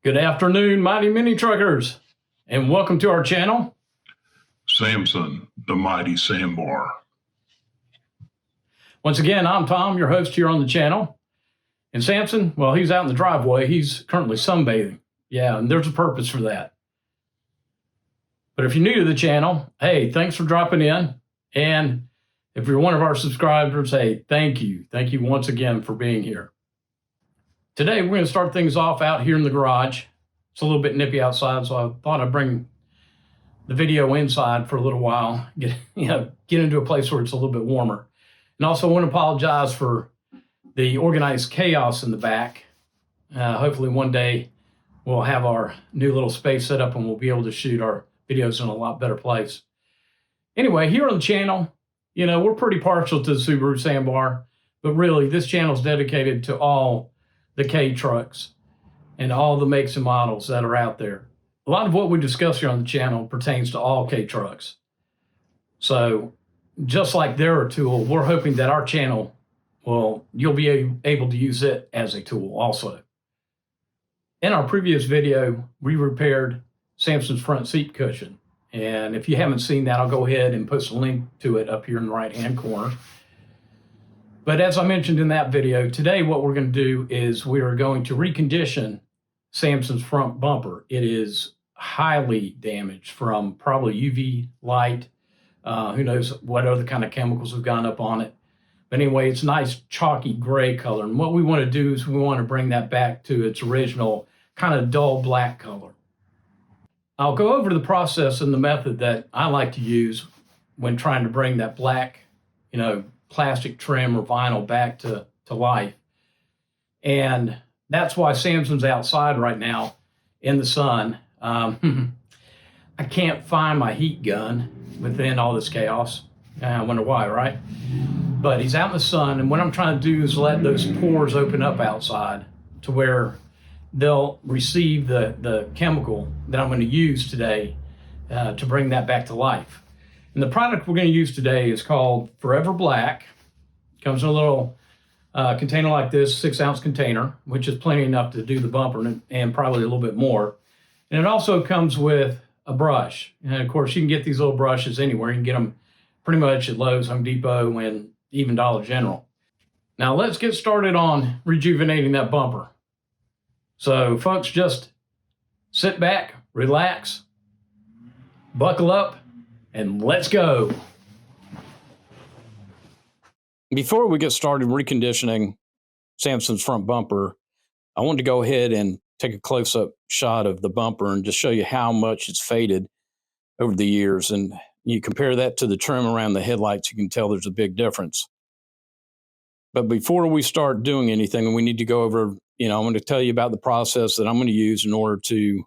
Good afternoon, mighty mini truckers, and welcome to our channel. Samson, the mighty Sambar. Once again, I'm Tom, your host here on the channel. And Samson, well, he's out in the driveway. He's currently sunbathing. Yeah, and there's a purpose for that. But if you're new to the channel, hey, thanks for dropping in. And if you're one of our subscribers, hey, thank you. Thank you once again for being here. Today, we're going to start things off out here in the garage. It's a little bit nippy outside, so I thought I'd bring the video inside for a little while, get into a place where it's a little bit warmer. And also want to apologize for the organized chaos in the back. Hopefully one day we'll have our new little space set up and we'll be able to shoot our videos in a lot better place. Anyway, here on the channel, we're pretty partial to the Subaru Sambar, but really this channel is dedicated to all the Kei trucks and all the makes and models that are out there. A lot of what we discuss here on the channel pertains to all Kei trucks. So just like they're a tool, we're hoping that our channel, you'll be able to use it as a tool also. In our previous video, we repaired Samson's front seat cushion. And if you haven't seen that, I'll go ahead and post a link to it up here in the right-hand corner. But as I mentioned in that video, today what we're going to do is we are going to recondition Samson's front bumper. It is highly damaged from probably UV light. Who knows what other kind of chemicals have gone up on it. But anyway, it's a nice chalky gray color. And what we want to do is we want to bring that back to its original kind of dull black color. I'll go over the process and the method that I like to use when trying to bring that black, plastic trim or vinyl back to life. And that's why Samson's outside right now in the sun. I can't find my heat gun within all this chaos. I wonder why, right? But he's out in the sun, and what I'm trying to do is let those pores open up outside to where they'll receive the chemical that I'm going to use today to bring that back to life. And the product we're going to use today is called Forever Black. It comes in a little container like this, 6-ounce container, which is plenty enough to do the bumper and probably a little bit more. And it also comes with a brush. And of course, you can get these little brushes anywhere. You can get them pretty much at Lowe's, Home Depot, and even Dollar General. Now let's get started on rejuvenating that bumper. So folks, just sit back, relax, buckle up, and let's go. Before we get started reconditioning Samson's front bumper, I wanted to go ahead and take a close-up shot of the bumper and just show you how much it's faded over the years. And you compare that to the trim around the headlights, you can tell there's a big difference. But before we start doing anything, we need to go over, I'm going to tell you about the process that I'm going to use in order to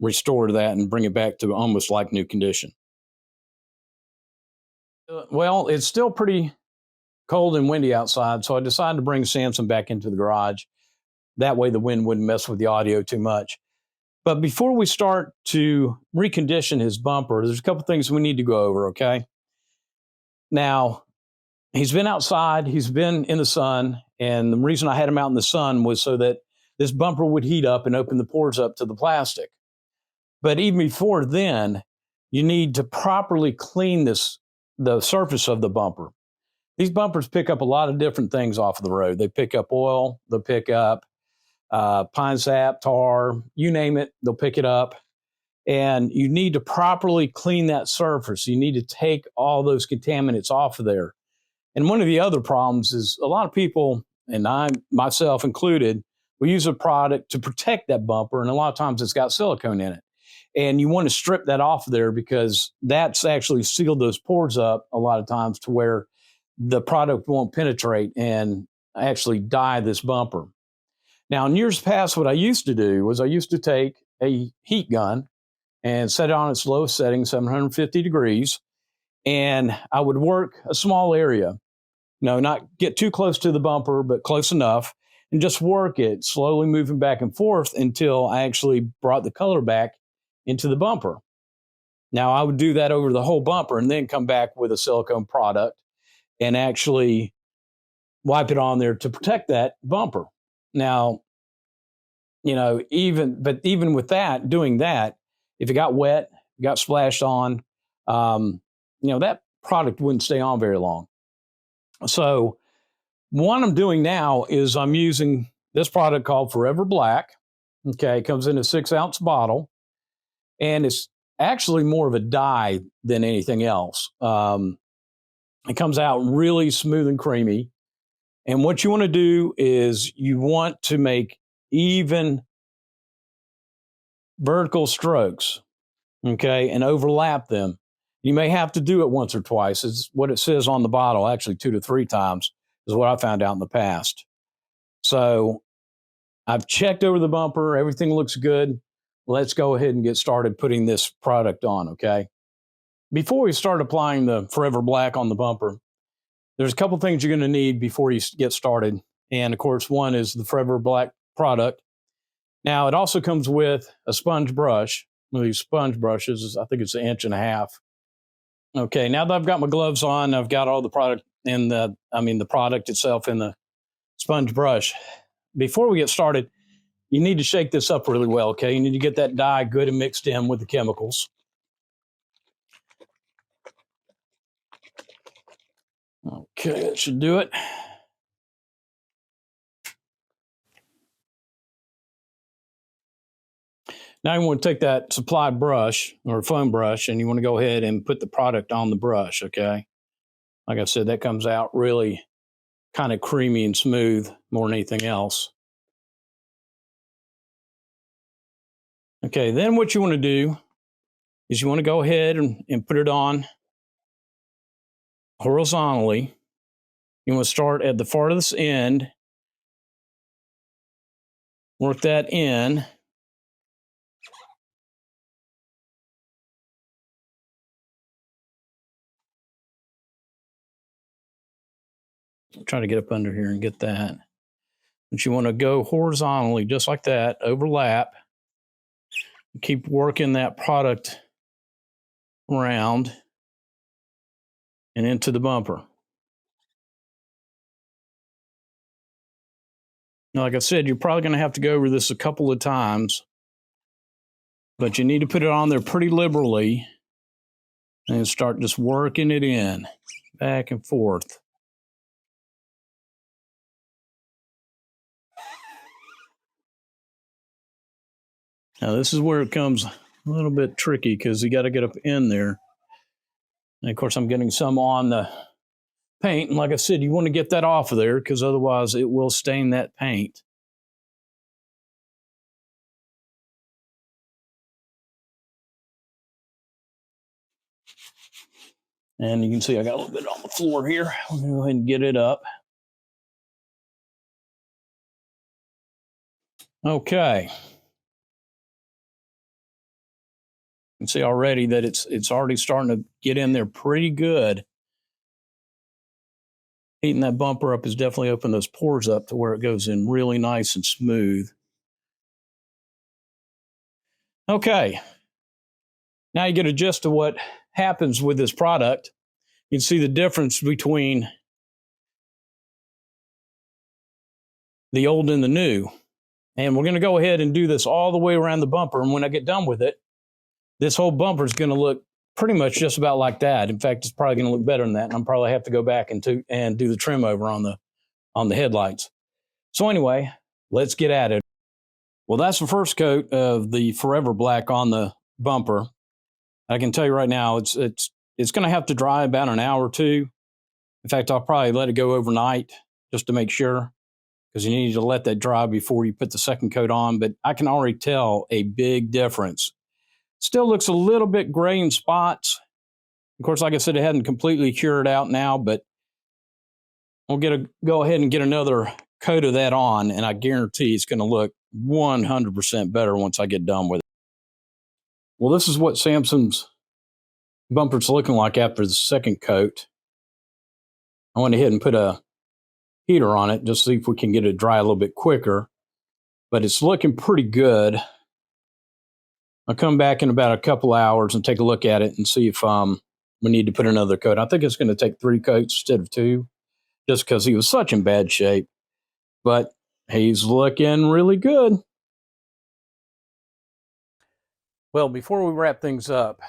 restore that and bring it back to almost like new condition. Well, it's still pretty cold and windy outside, so I decided to bring Samson back into the garage. That way the wind wouldn't mess with the audio too much. But before we start to recondition his bumper, there's a couple things we need to go over, okay? Now, he's been outside, he's been in the sun, and the reason I had him out in the sun was so that this bumper would heat up and open the pores up to the plastic. But even before then, you need to properly clean the surface of the bumper. These bumpers pick up a lot of different things off of the road. They pick up oil, they'll pick up pine sap, tar, you name it, they'll pick it up. And you need to properly clean that surface. You need to take all those contaminants off of there. And one of the other problems is a lot of people, and I myself included, will use a product to protect that bumper, and a lot of times it's got silicone in it. And you want to strip that off there because that's actually sealed those pores up a lot of times to where the product won't penetrate and actually dye this bumper. Now, in years past, what I used to do was I used to take a heat gun and set it on its lowest setting, 750 degrees, and I would work a small area. Not get too close to the bumper, but close enough, and just work it, slowly moving back and forth until I actually brought the color back into the bumper. Now, I would do that over the whole bumper and then come back with a silicone product and actually wipe it on there to protect that bumper. Now, even with that, doing that, if it got wet, got splashed on, that product wouldn't stay on very long. So what I'm doing now is I'm using this product called Forever Black. Okay, it comes in a 6-ounce bottle, and it's actually more of a dye than anything else. It comes out really smooth and creamy. And what you want to do is you want to make even vertical strokes, okay, and overlap them. You may have to do it once or twice. It's what it says on the bottle, actually 2 to 3 times is what I found out in the past. So I've checked over the bumper. Everything looks good. Let's go ahead and get started putting this product on, okay? Before we start applying the Forever Black on the bumper, there's a couple things you're going to need before you get started. And of course, one is the Forever Black product. Now, it also comes with a sponge brush. One of these sponge brushes, I think it's 1.5 inches. Okay, now that I've got my gloves on, I've got all the product in the product itself in the sponge brush. Before we get started, you need to shake this up really well, okay? You need to get that dye good and mixed in with the chemicals. Okay, that should do it. Now you want to take that supply brush or foam brush and you want to go ahead and put the product on the brush, okay? Like I said, that comes out really kind of creamy and smooth more than anything else. Okay, then what you want to do is you want to go ahead and put it on horizontally. You want to start at the farthest end, work that in. I'm trying to get up under here and get that. But you want to go horizontally, just like that, overlap. Keep working that product around and into the bumper. Now, like I said, you're probably going to have to go over this a couple of times, but you need to put it on there pretty liberally and start just working it in, back and forth. Now, this is where it comes a little bit tricky because you got to get up in there. And of course, I'm getting some on the paint. And like I said, you want to get that off of there because otherwise it will stain that paint. And you can see I got a little bit on the floor here. I'm going to go ahead and get it up. Okay. You can see already that it's already starting to get in there pretty good. Heating that bumper up has definitely opened those pores up to where it goes in really nice and smooth. Okay. Now you get a gist of what happens with this product. You can see the difference between the old and the new. And we're going to go ahead and do this all the way around the bumper. And when I get done with it, this whole bumper is going to look pretty much just about like that. In fact, it's probably going to look better than that. And I'm probably have to go back and do the trim over on the headlights. So anyway, let's get at it. Well, that's the first coat of the Forever Black on the bumper. I can tell you right now, it's going to have to dry about an hour or two. In fact, I'll probably let it go overnight just to make sure, because you need to let that dry before you put the second coat on. But I can already tell a big difference. Still looks a little bit gray in spots. Of course, like I said, it hadn't completely cured out now, but we'll go ahead and get another coat of that on, and I guarantee it's going to look 100% better once I get done with it. Well, this is what Samson's bumper's looking like after the second coat. I went ahead and put a heater on it just to see if we can get it dry a little bit quicker, but it's looking pretty good. I'll come back in about a couple hours and take a look at it and see if we need to put another coat. I think it's going to take 3 coats instead of 2, just because he was such in bad shape. But he's looking really good. Well, before we wrap things up,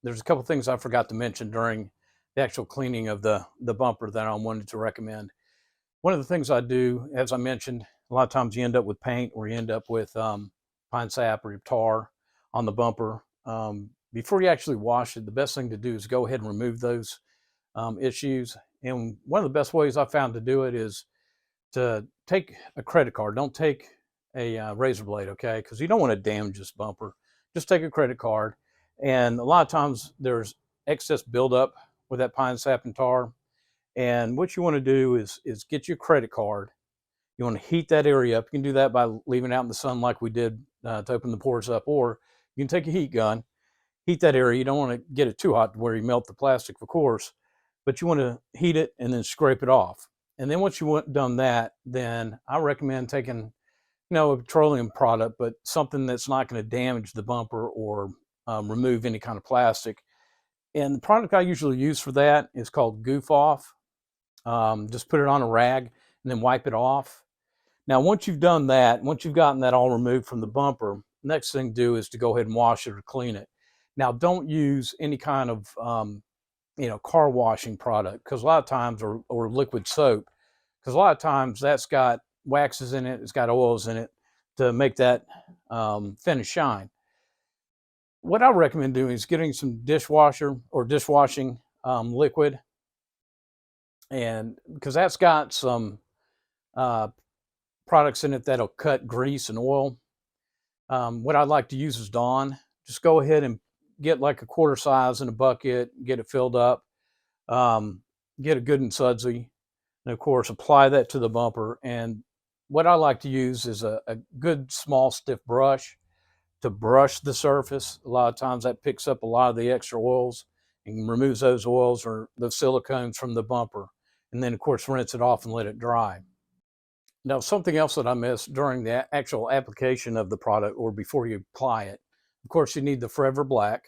there's a couple things I forgot to mention during the actual cleaning of the bumper that I wanted to recommend. One of the things I do, as I mentioned, a lot of times you end up with paint or you end up with pine sap or tar on the bumper. Before you actually wash it, the best thing to do is go ahead and remove those issues. And one of the best ways I found to do it is to take a credit card. Don't take a razor blade, okay? Because you don't want to damage this bumper. Just take a credit card. And a lot of times there's excess buildup with that pine sap and tar. And what you want to do is get your credit card. You want to heat that area up. You can do that by leaving it out in the sun like we did to open the pores up, or you can take a heat gun, heat that area. You don't want to get it too hot to where you melt the plastic, of course, but you want to heat it and then scrape it off. And then once you've done that, then I recommend taking, a petroleum product, but something that's not going to damage the bumper or remove any kind of plastic. And the product I usually use for that is called Goof Off. Just put it on a rag and then wipe it off. Now, once you've done that, once you've gotten that all removed from the bumper, next thing to do is to go ahead and wash it or clean it. Now, don't use any kind of, car washing product, because a lot of times, or liquid soap, because a lot of times that's got waxes in it, it's got oils in it to make that finish shine. What I recommend doing is getting some dishwasher or dishwashing liquid, and because that's got some products in it that'll cut grease and oil. What I'd like to use is Dawn. Just go ahead and get like a quarter size in a bucket, get it filled up, get it good and sudsy, and of course apply that to the bumper. And what I like to use is a good small stiff brush to brush the surface. A lot of times that picks up a lot of the extra oils and removes those oils or the silicones from the bumper. And then of course rinse it off and let it dry. Now, something else that I missed during the actual application of the product or before you apply it, of course you need the Forever Black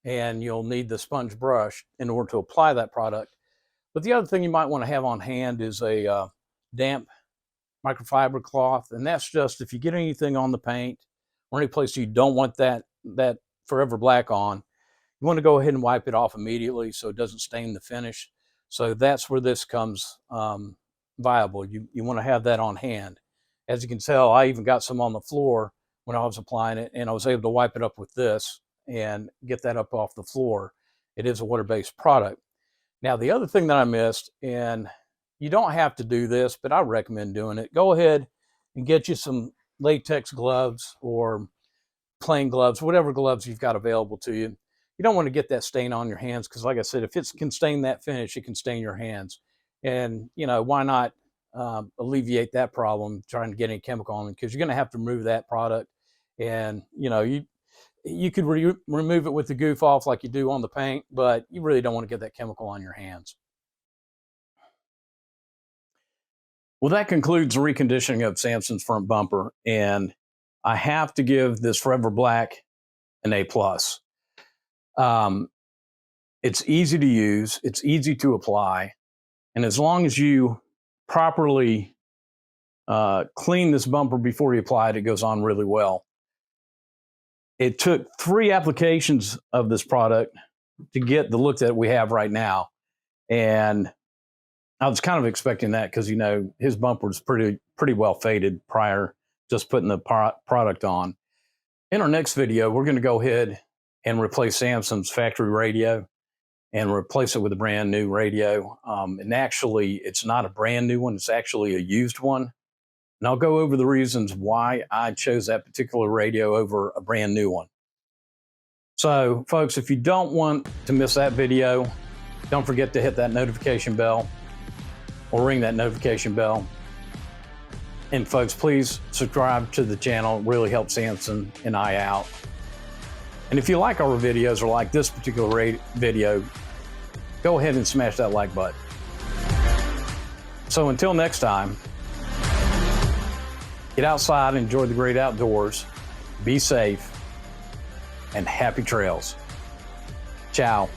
and you'll need the sponge brush in order to apply that product. But the other thing you might want to have on hand is a damp microfiber cloth. And that's just if you get anything on the paint or any place you don't want that Forever Black on, you want to go ahead and wipe it off immediately so it doesn't stain the finish. So that's where this comes viable. You want to have that on hand. As you can tell, I even got some on the floor when I was applying it, and I was able to wipe it up with this and get that up off the floor. It is a water-based product. Now, the other thing that I missed, and you don't have to do this, but I recommend doing it. Go ahead and get you some latex gloves or plain gloves, whatever gloves you've got available to you. You don't want to get that stain on your hands because, like I said, if it can stain that finish, it can stain your hands. And, why not alleviate that problem trying to get any chemical on it, because you're going to have to remove that product. And, you could remove it with the Goof Off like you do on the paint, but you really don't want to get that chemical on your hands. Well, that concludes the reconditioning of Samson's front bumper, and I have to give this Forever Black an A+. It's easy to use, it's easy to apply, and as long as you properly clean this bumper before you apply it, it goes on really well. It took 3 applications of this product to get the look that we have right now, and I was kind of expecting that because, his bumper was pretty well faded prior just putting the product on. In our next video, we're going to go ahead and replace Samson's factory radio and replace it with a brand new radio. And actually, it's not a brand new one. It's actually a used one. And I'll go over the reasons why I chose that particular radio over a brand new one. So, folks, if you don't want to miss that video, don't forget to hit that notification bell or ring that notification bell. And folks, please subscribe to the channel. It really helps Samson and I out. And if you like our videos or like this particular video, go ahead and smash that like button. So until next time, get outside, enjoy the great outdoors, be safe, and happy trails. Ciao.